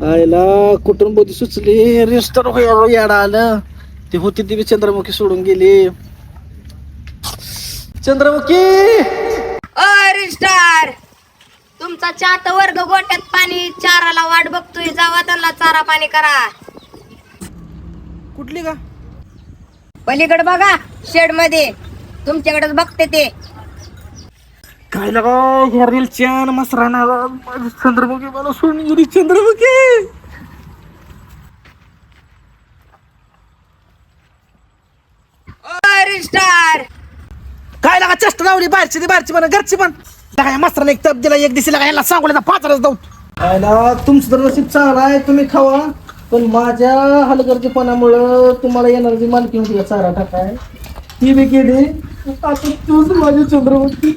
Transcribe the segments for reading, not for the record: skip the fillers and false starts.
आयला कुटुंब सुचली रेस्टर याडा आलं ते होती ती चंद्रमुखी सोडून गेली. चंद्रमुखी स्टार तुमचा चात वर्ग गोट्यात पाणी चाराला वाट बघतोय. जावा त्यांना चारा पाणी करा. कुठली का? पलीकडे बघा शेड मध्ये तुमच्याकडेच बघते ते. काय लगा ह्या रीलच्या मसराना चंद्रमुखी मला सोडून गेली. चंद्रमुखी स्टार काय लागा चेष्टा लावली. बाहेरची पण घरची पण काय मसराने एक तप दिला. एक दिवशी लागा याला सांगू पाचरच जाऊ. आयला तुमचं तर नशीब चांगला आहे. तुम्ही खावा पण माझ्या हलगर्जीपणामुळं तुम्हाला येणार जी मालकी होती चारा टाकाय ती बी केली. आता तूच माझी चंद्रमुखी.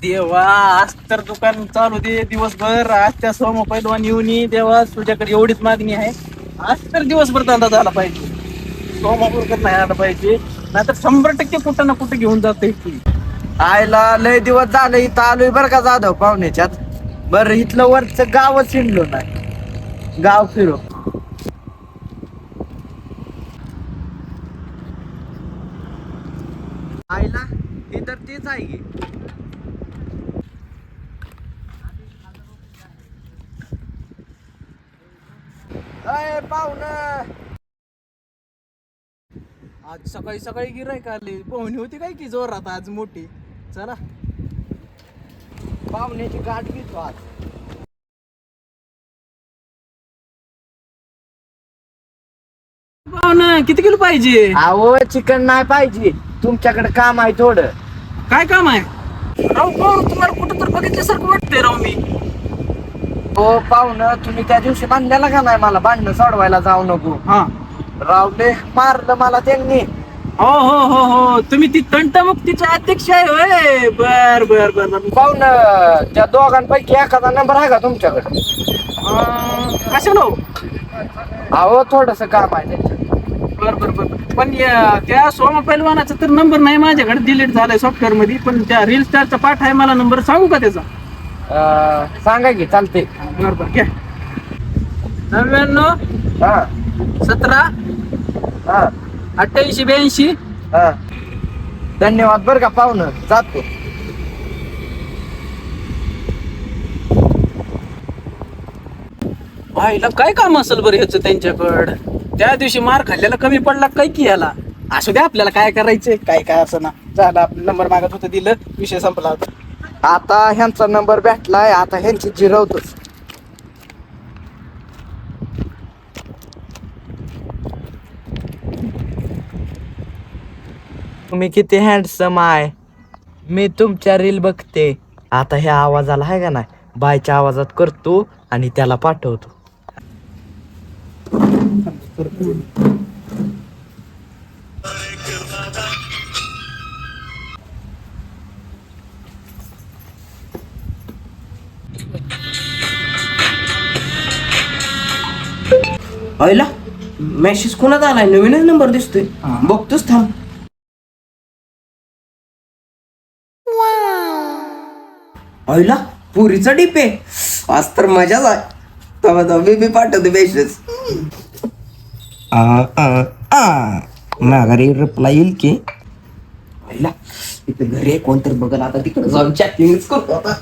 देवा आज तर दुकान चालू दे दिवसभर. आज त्या सोम पैलवान येऊन देवा तुझ्याकडे एवढीच मागणी आहे. आज तर दिवसभर धंदा झाला पाहिजे. सोमापूरकर नाही आला पाहिजे नाहीतर 100% कुठं ना कुठं घेऊन जाते. आयला लय दिवस झालं इथं आलोय बरं का जाधव पाहुण्याच्यात. बरं इथलं वरचं गावच हिंडलो नाही. गाव फिरो. आयला हे तर तेच आहे की. अय पाहुणं आज सकाळी सकाळी गिरायक आली. पाहुणी होती काय की जोरात आज मोठी. चला पाहुण्याची गाठ घेतो आज. पाहुणा किती किलो पाहिजे? अहो चिकन नाही पाहिजे. तुमच्याकडे काम आहे थोडं. काय काम आहे? राव पाहू तुम्हाला कुठं तर बघितल्यासारखं वाटतंय राव मी. हो पाहुणं तुम्ही त्या दिवशी बांधलेला का नाही मला भांडणं सोडवायला जाऊ नको. हा रावले मारलं मला त्यांनी. हो हो हो हो तुम्ही ती तंटमुक्तीचे अध्यक्ष आहे होय. बर बर बर बर. पाहुणं त्या दोघांपैकी एखादा नंबर आहे का तुमच्याकडे? कशाला? अहो थोडस काम आहे त्यांच्याकडे. बर बर बर पण त्या सोमा पैलवानाचा तर नंबर नाही माझ्याकडे. डिलीट झालाय सॉफ्टवेअर मध्ये. पण त्या रील स्टारचा पाठ आहे. मला नंबर सांगू का त्याचा? सांगा की चालते. बर बर घ्या. 99 हा 17 हा 88 82. हा धन्यवाद बरं का पाहुणं. जातो. भाईला काय काम असेल बरं ह्याचं त्यांच्याकडं. त्या दिवशी मार खाल्ल्याला कमी पडला काय की ह्याला. असू द्या आपल्याला काय करायचंय. काय काय असं ना झालं. आपलं नंबर मागत होतं दिलं. विषय संपला होता. आता ह्यांचा नंबर भेटलाय. आता ह्यांची जिरवतोच. तुम्ही किती हँडसम आहे. मी तुमच्या रील बघते. आता ह्या आवाजाला आहे का नाही बायच्या आवाजात करतो आणि त्याला पाठवतो. आयला मेसेज कोणाचा आलाय? नवीनच नंबर दिसतोय. बघतोच थांब. आयला पुरीचा डीपे. आज तर मजाच आहे. तेव्हा मी पाठवते मेसेज. माघारी रिप्लाय येईल की. आयला इथं घरी आहे कोणतरी बघल. आता तिकडे जाऊन चॅटिंगच करतो आता.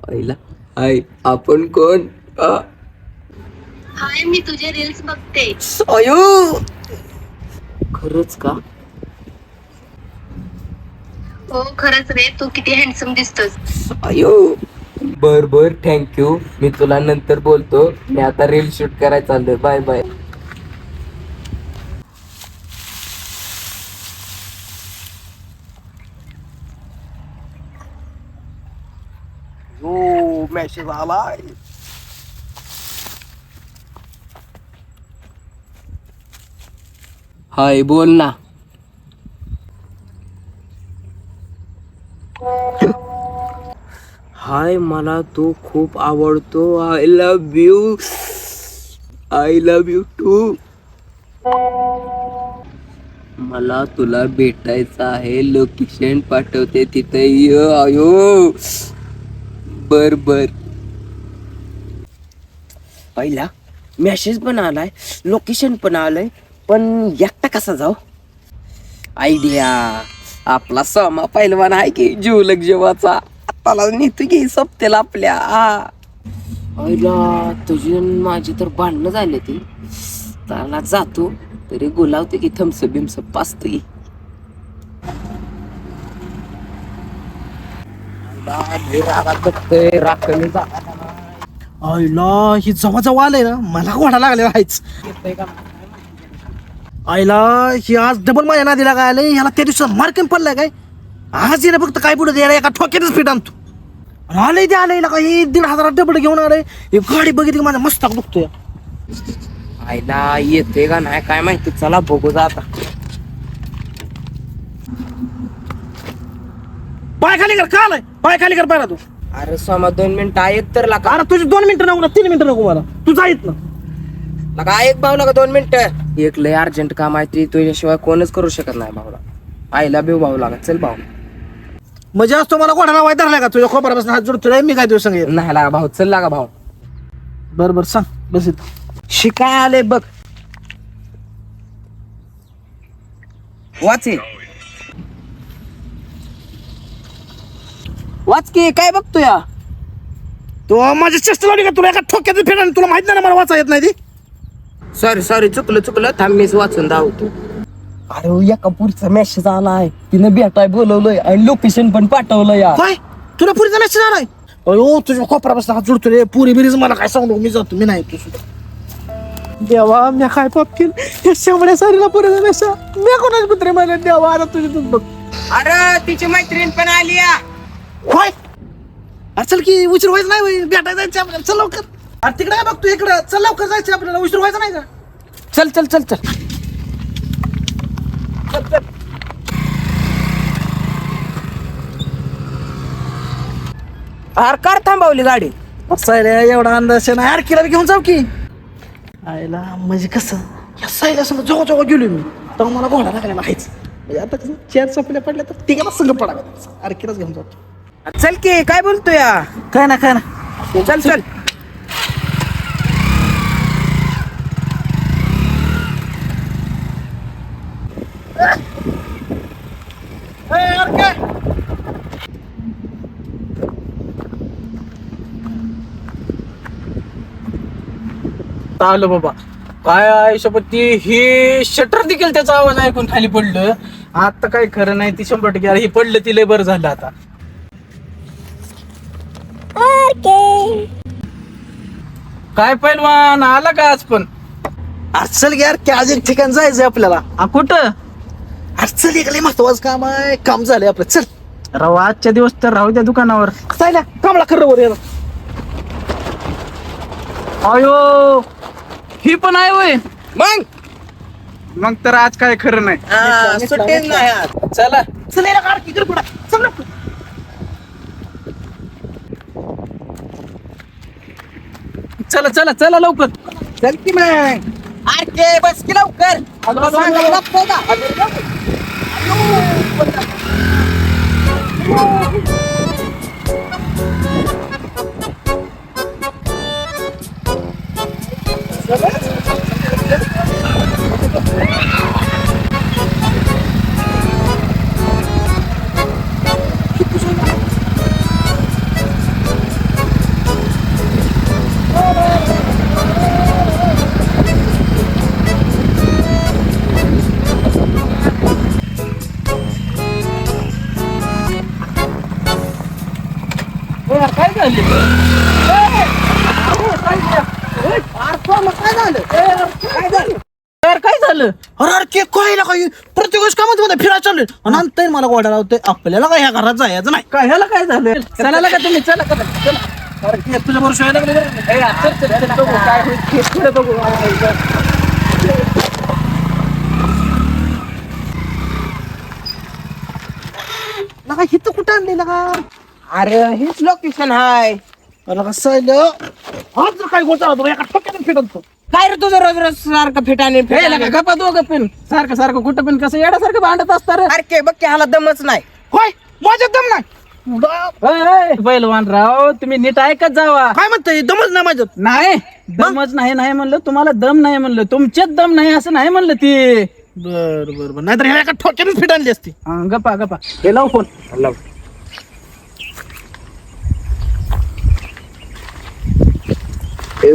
आईला आई आपण कोण? हाय मी तुझे रील्स बघते. अयो खरंच का? हो खरंच रे. तू किती हँडसम दिसतोस. अयो बर बर थँक्यू. मी तुला नंतर बोलतो. मी आता रील शूट करायला चाललोय. Bye bye. हो मेसेज आलाय. हाय बोल ना. हाय मला तू खूप आवडतो. I love you. I love you too. मला तुला भेटायचं आहे, लोकेशन पाठवते तिथे ये. आयो बर बर. पहिला मेसेज पण आलाय, लोकेशन पण आलंय, पण एकटा कसा जाऊ? आयडिया. आपला सोमा पहिलवान आहे की जीवलक जेवाचा, आताला नेतो की सप्तेला आपल्या. आईला तुझी आणि माझी तर भांडणं झाले ती. त्याला जातो तरी गुलावते की थम्सअप बिमसअप पाचतो की. आईला ही जवळ जवळ आलंय ना, मला घोडा लागलेला आहेच. आईला ही आज डबल माझ्या नादीला काय आलंय, ह्याला त्या दिवसात मार्कन पडलाय काय. आज येणं फक्त काय पुढे द्यायला एका ठोक्यातच पीठ आणतो. आलंय ते आलंय का, ही 1,500 डबल घेऊन आलंय. ही गाडी बघितली की माझा मस्तक दुखतोय. आईला येते का नाही काय माहिती, चला बघू जा आता. पाय खाली कर, का आलाय पाय खाली कर पाहिला तू. अरे सोमा 2 मिनिटं ऐक तर लागा. अरे तुझी 2 मिनिटं नको ना, 3 मिनिटं नको मला, तू जा ना. लगा ऐक भाऊ, लगा 2 मिनिटं. एक लय अर्जंट काम आहे ती, तुझ्याशिवाय कोणच करू शकत नाही भाऊला. आईला बिव भाऊ लागा. चल भाऊ. म्हणजे आज तो मला घोडा लावाय धरलाय का, तुझ्या खोपरापासून हात जोडतोय मी काय दिवस सांगेल. नाही लागा भाऊ, चल लागा भाऊ. बरं बरं सांग बस इथं. शिकाय आले बघ. वाचे वाच की काय बघतो या. तो माझी चेष्टा लावली का तुला, एका ठोक्यात फेडा. तुला माहित नाही ना मला वाचा येत नाही ती. सॉरी चुकलं थांब, मीच वाचून धावतो. अरे एका पुढचा मेसेज आलाय, तिनं भेटाय बोलवलंय आणि लोकेशन पण पाठवलं या. काय तुला पुरीचा मेसेज आलाय? अयो तुझ्या खोपरापासून हात जोडतो रे. पुरी बिरीज मला काय सांगू, मी जातो, मी नाही तू सुद्धा. देवा मी काय पाप केलं, या शेवड्या सारीला पुरीचा मेसेज. मी कोणाच कुत्रे मला देवा, आता तुझी तूच बघ. अरे तिची मैत्रीण पण आली या. होय अरे चल की, उशीर व्हायचं नाही होईल, भेटायला जायचं आपल्याला. चल लवकर. अरे तिकडे काय बघतो, इकडं चल लवकर जायचं आपल्याला, उशीर व्हायचं नाही का. चल चल चल चल. अरे कार थांबवली गाडी. सायला एवढा अंदाज नाही यार, किला घेऊन जाऊ की. आयला म्हणजे कसं, या सायला समोर जवळ जवळ गेलो मी, तर मला घोडा लागलेला आहेच. म्हणजे आता कसं चेअर चपल्या पडल्या तर तिघाला संघ पडावे. अरे किलाच घेऊन जातो. चल की काय बोलतो या. काय ना चल चल. आलं बाबा काय आयुष्यपती, ही शटर देखील त्याचा आवाज ऐकून खाली पडलं. आता काय खरं नाही, ती 100% अरे ही पडलं, ती लय बरं झालं. आता काय पैलवान आला का आज पण? चल यार की आज एक ठिकाण जायचंय आपल्याला. कुठं? चल एक लय महत्वाचं काम आहे, काम झालंय आपलं. चल राव, आजच्या दिवस तर राहू द्या दुकानावर. चालल्या कामला कर वर याला. अयो ही पण आहे वय. मग तर आज काय खरं नाही. सुट्टीच नाही आज. चला चल याला काढ की, कर पुढं. चल लवकर. चला चला चला लवकर. चल की मग. अरे बस की लवकर. काय झालं? काय झालं? अरे केक काय काही प्रत्येक वेळेस कामात मध्ये फिरायला चाललोय आणि नंतर मला गोडा लावतोय. आपल्याला काय ह्या घरात जायचं नाही. काय ह्याला काय झालं? चला का तुम्ही, चला का चला. अरे केक तुझ्या बरोबर शिवाय लागले. बघू काय होईल, केक पुढे बघू. नका हिथं कुठं आणलेलं का? अरे हेच लोकेशन हाय. मला कसं आज जर काय गोचा होतो एका ठोक्याने फिरतो. काय रे तुझं रोज रोज सारखं फिटाने गप्पा दोघं पण सारखं सारखं कुठं पण कसं येण्यासारखं भांडत असतं रे. अरे के बघ की हाला दमच नाही. होय माझ्या दम नाही. पहिलवान राव तुम्ही नीट ऐकत जावा. काय म्हणतोय दमच नाही माझ्यात. नाही दमच नाही म्हणलं तुम्हाला दम नाही म्हणलं तुमच्यात दम नाही असं नाही म्हणलं ती. बर बर बर नाहीतर ह्याला एका ठोक्यानेच फिट आणली असती. गप्पा गप्पा हे लाव फोन.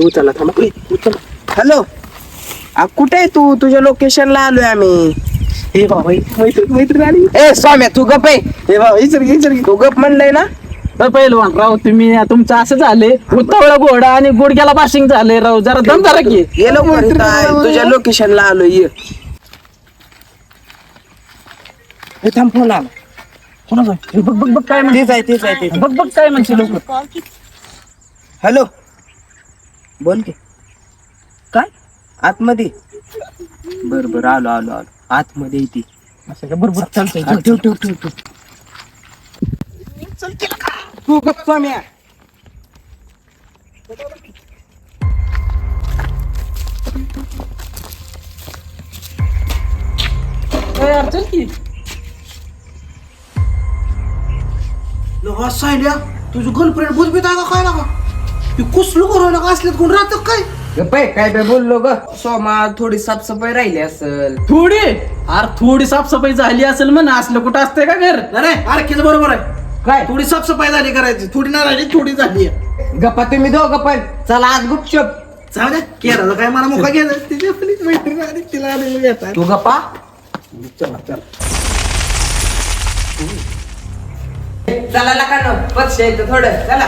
उचला थांबा उचला. हॅलो कुठे आहे तू? तुझ्या लोकेशनला आलोय आम्ही. हे बाबा मैत्री आली. ए स्वाम्या तू गप आहे. हे बाबा इचर तू गप म्हणलंय ना. पहिलवान राव तुम्ही तुमचं असं झाले उतावळा घोडा आणि गुडघ्याला बाशिंग झाले राव जरा दम धरा की. ये लवकर इथं आहे. तुझ्या लोकेशनला आलोय ये. हे थांब फोन आला. कोणाचा आहे? बघ बघ बघ काय म्हणते. तेच आहे बघ बघ काय म्हणते लोक. हॅलो बोल की. काय आतमध्ये. बर आलो आतमध्ये येते. असं का बरोबर चालतंय. ठेव तू गप स्वाम्या. यार चल की. सायल्या तुझं गर्लफ्रेंड बुजबीत आहे का काय लागा? ती कुसलू करायला का असल्यात कोण राहत काय? गप आहे काय बे बोललो ग. सोमा थोडी साफसफाई राहिली असेल. थोडी साफसफाई झाली असेल म्हण असलं कुठं असतंय का घर. नाही आरखीच बरोबर आहे. काय थोडी साफसफाई झाली करायची. थोडी नाही राहिली थोडी झाली. गप्पा तुम्ही दोघं पण चला आज गुपचूप. जाऊ द्या केराचं काय मला मुका घ्यायचं. तिची आपली मैत्रीण आली तिला आलेली येतात. तू गप्पा. चला नका पक्ष येतं थोडं चला.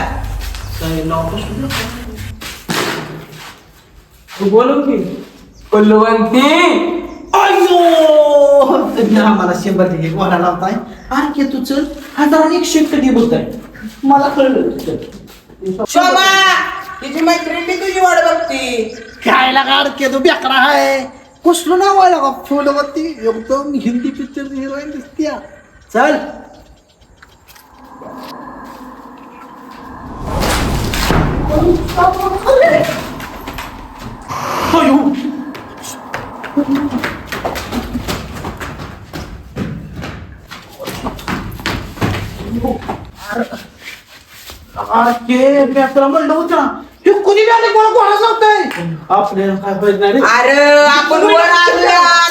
तू बोलून की. कुलवंती. अयो मला 100 दे गोळा लावताय. आणखी तू चल 1101 कधी बोलताय मला कळलं. शोभा तिची मैत्रीण मी तुझी वाट बघती. काय लागा अडके तू बेकरा आहे. कुसलो ना व्हायला का फुलवती एकदम हिंदी पिक्चर हिरोईन दिसतीया. चल अयो अरे बेकरा म्हणलं होतं ना. हे कोणी आले मला कोणा सांगताय आपल्याला काय पाहिजे नाही रे. अरे आपण वर आलोय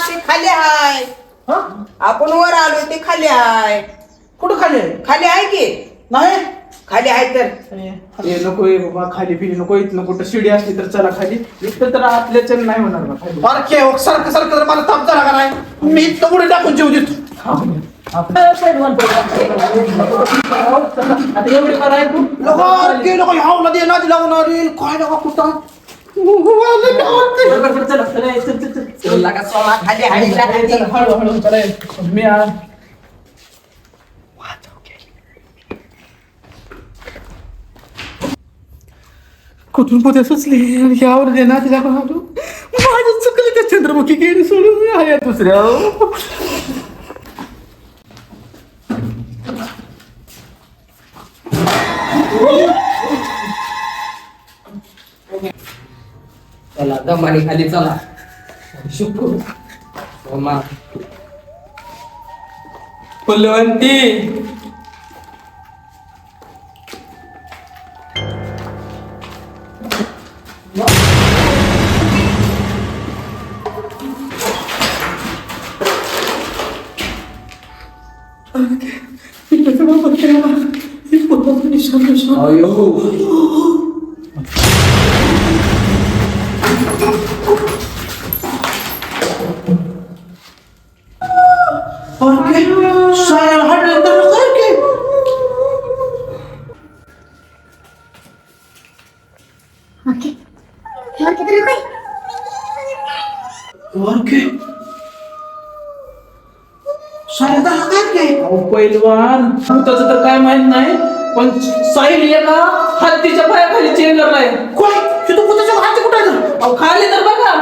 ते खाली आहे. हा? आपण वर आलोय ते खाली आहे. कुठं खाली आहे? खाली आहे की नाही खाली आहे तर. हे नको हे बाबा खाली फिरी नको इथं कुठं शिडी असली तर चला खाली. इथं तर आपल्याच नाही होणार बा खाली. अरे के सारखं सारखं जर मला ताप झाला का नाही मी इतकं पुढे टाकून जेव देतो. आता एवढे करा आहे तू. अरे लोक ह्यावला दे नादी लावणार काय नका कुठं बरोबर, चला चला चल चल चल. चल लागा सोमा खाली आहे लागते. हळूहळू चला. मी कुठून मध्ये सुचले यावर दे नादी लावून आलो. माझं चुकलं त्या चंद्रमुखी गेली सोडून आहे दुसऱ्या. चला दमाने खाली चला. शुक्र सोमा फुलवंती. पहिलवान भूताचं तर काय माहित नाही पण साहिल एका हत्तीच्या पायाखाली चेंगरलाय. अहो खाली तर बघा.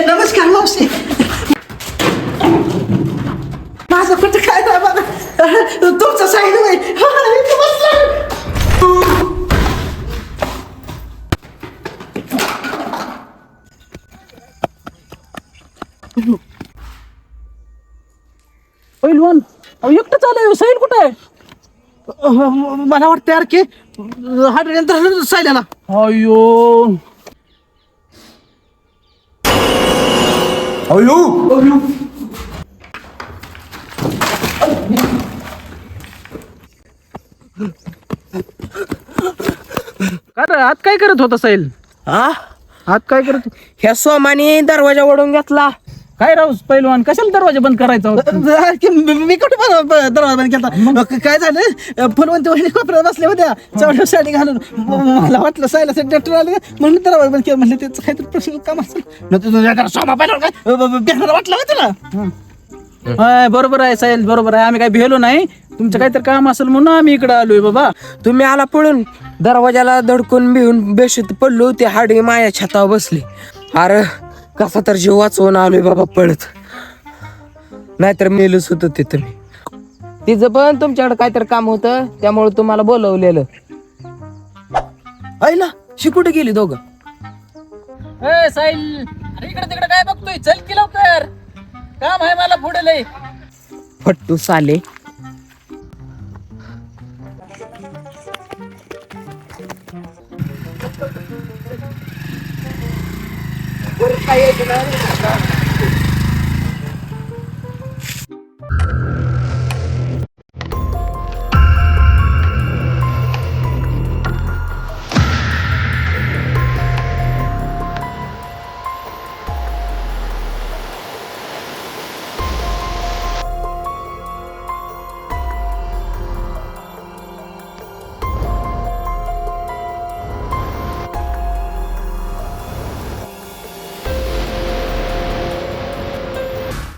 नमस्कार मावशी. माझं कुठं काय नाही बघा, तुमचं साईड होय. पहिलवान एकटं चालू साईल कुठं आहे? मला वाटतं यार की हाडयंत्र सायल्याला. अयो काय आत काय करत होता साईल? हा आत काय करत? ह्या सोमाने दरवाजा ओढून घेतला. काय राहू पहिलवान, कशाला दरवाजा बंद करायचा होता? मी कुठे दरवाजा बंद केला? काय झालं, फुलवंती वहिनी कोपऱ्यात बसल्या होत्या चौड्या साडी घालून. मला वाटलं सायला डॉक्टर आले म्हणून दरवाजा बंद केला. म्हणलं त्याचं काहीतरी प्रश्न काम असेल. सोमा पाहिलं काय बेकार वाटलं का तुला? होय, बरोबर आहे साहिल, बरोबर आहे. आम्ही काय भेलो नाही, तुमचं काहीतरी काम असेल म्हणून आम्ही इकडे आलोय बाबा. तुम्ही आला पळून, दरवाजाला धडकून भिवून बेशुद्ध पडलो. ते हाडे माया छतावर बसले. अरे कसा तर जीव वाचवून आलोय बाबा पळत, नाहीतर मेलच होत तिथं मी. तिचं पण तुमच्याकडे काहीतरी काम होतं त्यामुळे तुम्हाला बोलवलेलं. आईला शिकुठे गेली दोघं? ए साहिल, अरे इकडे तिकडे काय बघतोय? चल की लवकर, काम आहे मला पुढे लय. फट्टू साले. काय